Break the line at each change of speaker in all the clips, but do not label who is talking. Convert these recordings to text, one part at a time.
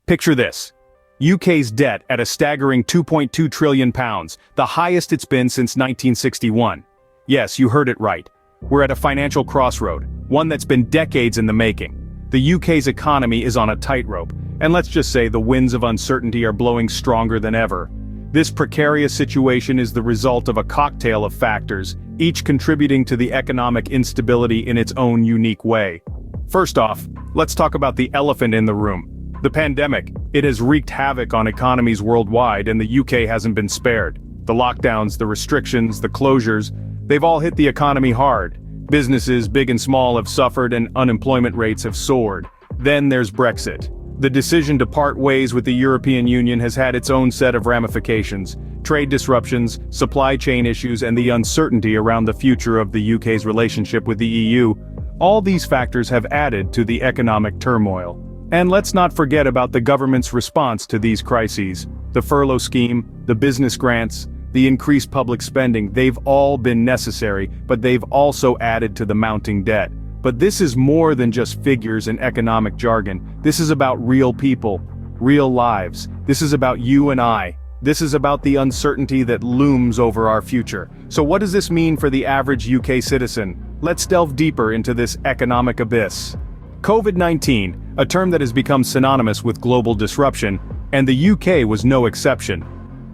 Picture this. UK's debt at a staggering £2.2 trillion, the highest it's been since 1961. Yes, you heard it right. We're at a financial crossroad, one that's been decades in the making. The UK's economy is on a tightrope, and let's just say the winds of uncertainty are blowing stronger than ever. This precarious situation is the result of a cocktail of factors, each contributing to the economic instability in its own unique way. First off, let's talk about the elephant in the room. The pandemic. It has wreaked havoc on economies worldwide, and the UK hasn't been spared. The lockdowns, the restrictions, the closures, they've all hit the economy hard. Businesses, big and small, have suffered and unemployment rates have soared. Then there's Brexit. The decision to part ways with the European Union has had its own set of ramifications. Trade disruptions, supply chain issues, and the uncertainty around the future of the UK's relationship with the EU. All these factors have added to the economic turmoil. And let's not forget about the government's response to these crises. The furlough scheme, the business grants, the increased public spending, they've all been necessary, but they've also added to the mounting debt. But this is more than just figures and economic jargon. This is about real people, real lives. This is about you and I. This is about the uncertainty that looms over our future. So what does this mean for the average UK citizen? Let's delve deeper into this economic abyss. COVID-19, a term that has become synonymous with global disruption, and the UK was no exception.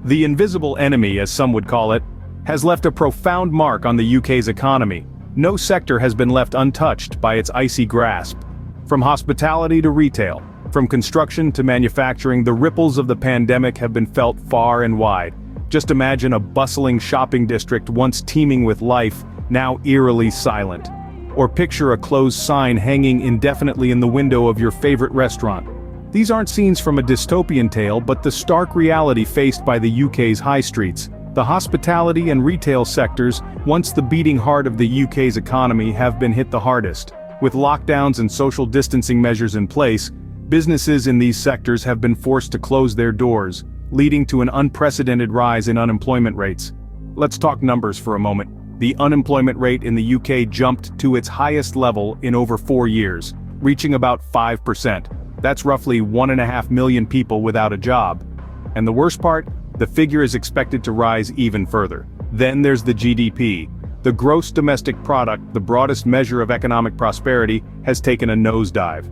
The invisible enemy, as some would call it, has left a profound mark on the UK's economy. No sector has been left untouched by its icy grasp. From hospitality to retail, from construction to manufacturing, the ripples of the pandemic have been felt far and wide. Just imagine a bustling shopping district once teeming with life, now eerily silent. Or picture a closed sign hanging indefinitely in the window of your favorite restaurant. These aren't scenes from a dystopian tale, but the stark reality faced by the UK's high streets. The hospitality and retail sectors, once the beating heart of the UK's economy, have been hit the hardest. With lockdowns and social distancing measures in place, businesses in these sectors have been forced to close their doors, leading to an unprecedented rise in unemployment rates. Let's talk numbers for a moment. The unemployment rate in the UK jumped to its highest level in over 4 years, reaching about 5%. That's roughly 1.5 million people without a job. And the worst part? The figure is expected to rise even further. Then there's the GDP. The gross domestic product, the broadest measure of economic prosperity, has taken a nosedive.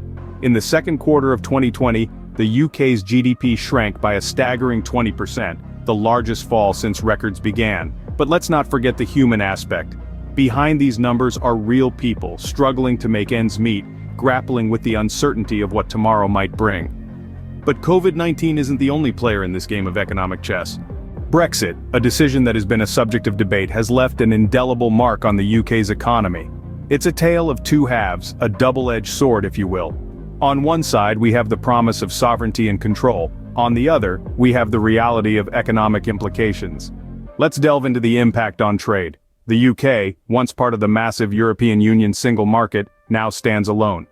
In the second quarter of 2020, the UK's GDP shrank by a staggering 20%, the largest fall since records began. But let's not forget the human aspect. Behind these numbers are real people struggling to make ends meet, grappling with the uncertainty of what tomorrow might bring. But COVID-19 isn't the only player in this game of economic chess. Brexit, a decision that has been a subject of debate, has left an indelible mark on the UK's economy. It's a tale of two halves, a double-edged sword if you will. On one side we have the promise of sovereignty and control. On the other, we have the reality of economic implications. Let's delve into the impact on trade. The UK, once part of the massive European Union single market, now stands alone.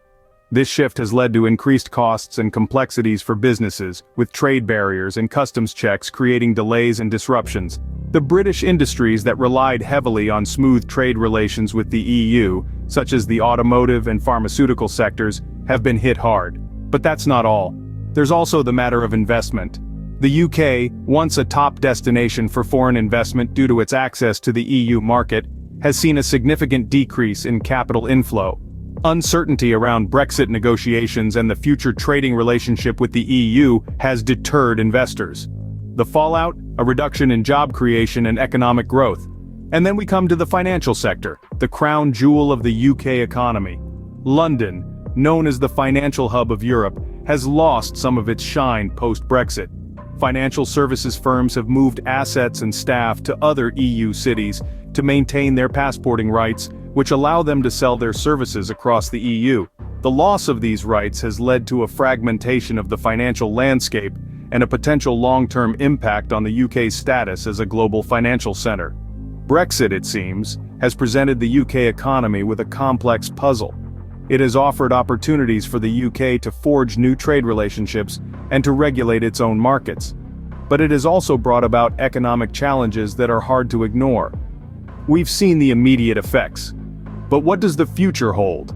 This shift has led to increased costs and complexities for businesses, with trade barriers and customs checks creating delays and disruptions. The British industries that relied heavily on smooth trade relations with the EU, such as the automotive and pharmaceutical sectors, have been hit hard. But that's not all. There's also the matter of investment. The UK, once a top destination for foreign investment due to its access to the EU market, has seen a significant decrease in capital inflow. Uncertainty around Brexit negotiations and the future trading relationship with the EU has deterred investors. The fallout? A reduction in job creation and economic growth. And then we come to the financial sector, the crown jewel of the UK economy. London, known as the financial hub of Europe, has lost some of its shine post-Brexit. Financial services firms have moved assets and staff to other EU cities to maintain their passporting rights, which allow them to sell their services across the EU. The loss of these rights has led to a fragmentation of the financial landscape and a potential long-term impact on the UK's status as a global financial center. Brexit, it seems, has presented the UK economy with a complex puzzle. It has offered opportunities for the UK to forge new trade relationships and to regulate its own markets. But it has also brought about economic challenges that are hard to ignore. We've seen the immediate effects. But what does the future hold?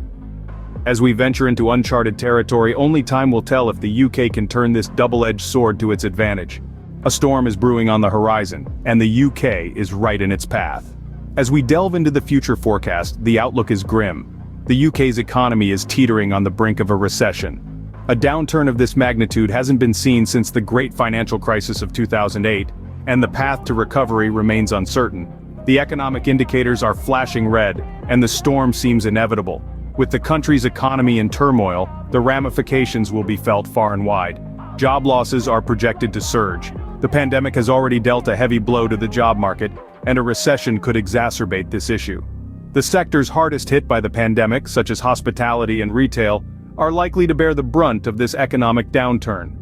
As we venture into uncharted territory, only time will tell if the UK can turn this double-edged sword to its advantage. A storm is brewing on the horizon, and the UK is right in its path. As we delve into the future forecast, the outlook is grim. The UK's economy is teetering on the brink of a recession. A downturn of this magnitude hasn't been seen since the great financial crisis of 2008, and the path to recovery remains uncertain. The economic indicators are flashing red, and the storm seems inevitable. With the country's economy in turmoil, the ramifications will be felt far and wide. Job losses are projected to surge. The pandemic has already dealt a heavy blow to the job market, and a recession could exacerbate this issue. The sectors hardest hit by the pandemic, such as hospitality and retail, are likely to bear the brunt of this economic downturn.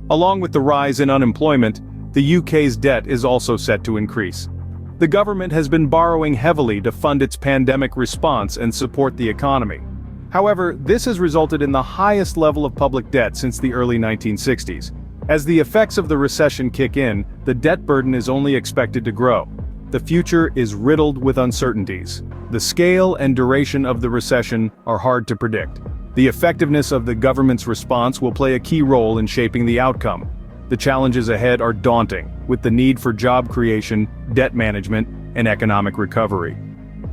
Along with the rise in unemployment, the UK's debt is also set to increase. The government has been borrowing heavily to fund its pandemic response and support the economy. However, this has resulted in the highest level of public debt since the early 1960s. As the effects of the recession kick in, the debt burden is only expected to grow. The future is riddled with uncertainties. The scale and duration of the recession are hard to predict. The effectiveness of the government's response will play a key role in shaping the outcome. The challenges ahead are daunting, with the need for job creation, debt management, and economic recovery.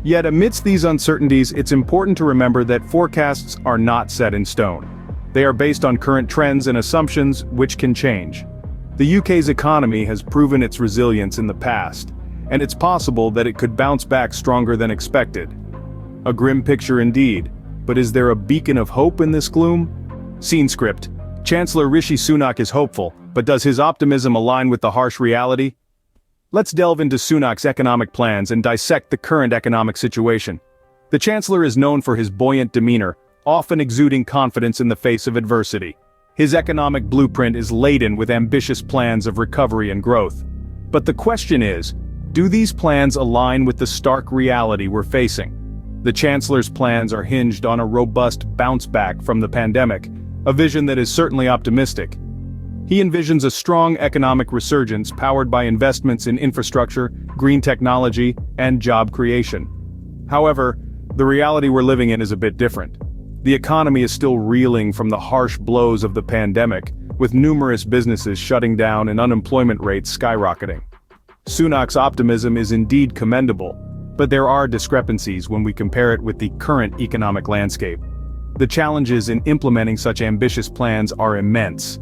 Yet amidst these uncertainties, it's important to remember that forecasts are not set in stone. They are based on current trends and assumptions, which can change. The UK's economy has proven its resilience in the past, and it's possible that it could bounce back stronger than expected. A grim picture indeed, but is there a beacon of hope in this gloom? Scene script. Chancellor Rishi Sunak is hopeful, but does his optimism align with the harsh reality? Let's delve into Sunak's economic plans and dissect the current economic situation. The Chancellor is known for his buoyant demeanor, often exuding confidence in the face of adversity. His economic blueprint is laden with ambitious plans of recovery and growth. But the question is, do these plans align with the stark reality we're facing? The Chancellor's plans are hinged on a robust bounce back from the pandemic, a vision that is certainly optimistic. He envisions a strong economic resurgence powered by investments in infrastructure, green technology, and job creation. However, the reality we're living in is a bit different. The economy is still reeling from the harsh blows of the pandemic, with numerous businesses shutting down and unemployment rates skyrocketing. Sunak's optimism is indeed commendable, but there are discrepancies when we compare it with the current economic landscape. The challenges in implementing such ambitious plans are immense.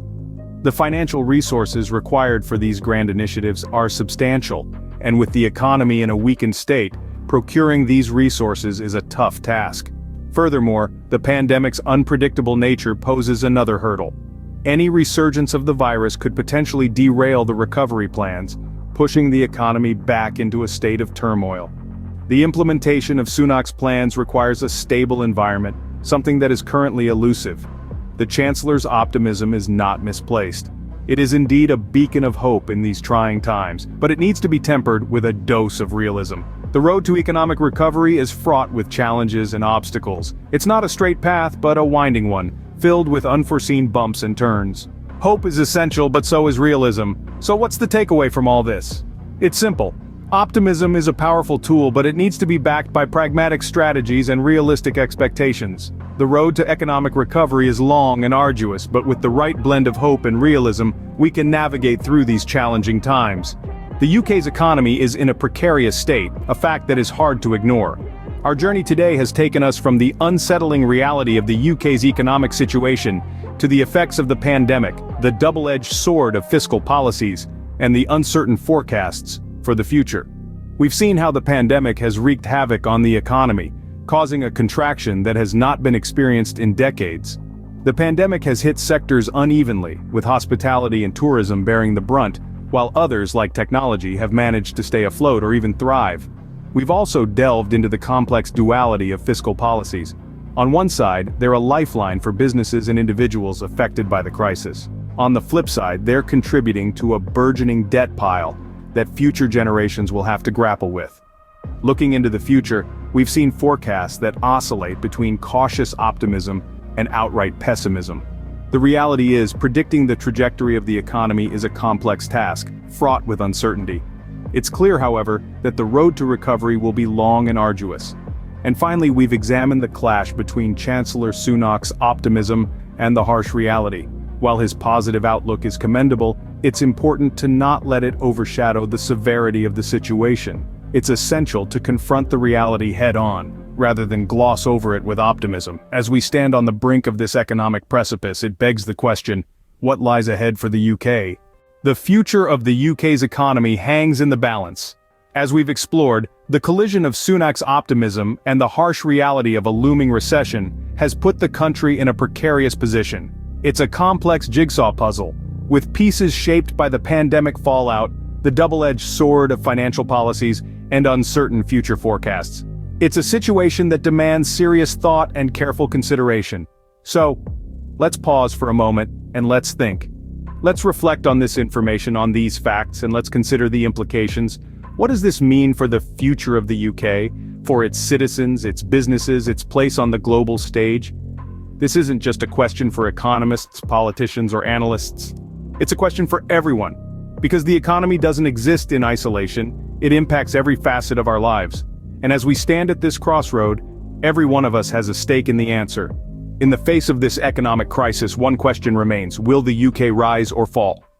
The financial resources required for these grand initiatives are substantial, and with the economy in a weakened state, procuring these resources is a tough task. Furthermore, the pandemic's unpredictable nature poses another hurdle. Any resurgence of the virus could potentially derail the recovery plans, pushing the economy back into a state of turmoil. The implementation of Sunak's plans requires a stable environment, something that is currently elusive. The Chancellor's optimism is not misplaced. It is indeed a beacon of hope in these trying times, but it needs to be tempered with a dose of realism. The road to economic recovery is fraught with challenges and obstacles. It's not a straight path, but a winding one, filled with unforeseen bumps and turns. Hope is essential, but so is realism. So what's the takeaway from all this? It's simple. Optimism is a powerful tool, but it needs to be backed by pragmatic strategies and realistic expectations. The road to economic recovery is long and arduous, but with the right blend of hope and realism, we can navigate through these challenging times. The UK's economy is in a precarious state, a fact that is hard to ignore. Our journey today has taken us from the unsettling reality of the UK's economic situation to the effects of the pandemic, the double-edged sword of fiscal policies, and the uncertain forecasts for the future. We've seen how the pandemic has wreaked havoc on the economy, causing a contraction that has not been experienced in decades. The pandemic has hit sectors unevenly, with hospitality and tourism bearing the brunt, while others like technology have managed to stay afloat or even thrive. We've also delved into the complex duality of fiscal policies. On one side, they're a lifeline for businesses and individuals affected by the crisis. On the flip side, they're contributing to a burgeoning debt pile that future generations will have to grapple with. Looking into the future, we've seen forecasts that oscillate between cautious optimism and outright pessimism. The reality is, predicting the trajectory of the economy is a complex task, fraught with uncertainty. It's clear, however, that the road to recovery will be long and arduous. And finally, we've examined the clash between Chancellor Sunak's optimism and the harsh reality. While his positive outlook is commendable, it's important to not let it overshadow the severity of the situation. It's essential to confront the reality head-on, rather than gloss over it with optimism. As we stand on the brink of this economic precipice, it begs the question, what lies ahead for the UK? The future of the UK's economy hangs in the balance. As we've explored, the collision of Sunak's optimism and the harsh reality of a looming recession has put the country in a precarious position. It's a complex jigsaw puzzle, with pieces shaped by the pandemic fallout, the double-edged sword of financial policies, and uncertain future forecasts. It's a situation that demands serious thought and careful consideration. So, let's pause for a moment and let's think. Let's reflect on this information, on these facts, and let's consider the implications. What does this mean for the future of the UK, for its citizens, its businesses, its place on the global stage? This isn't just a question for economists, politicians, or analysts. It's a question for everyone. Because the economy doesn't exist in isolation, it impacts every facet of our lives. And as we stand at this crossroad, every one of us has a stake in the answer. In the face of this economic crisis, one question remains: will the UK rise or fall?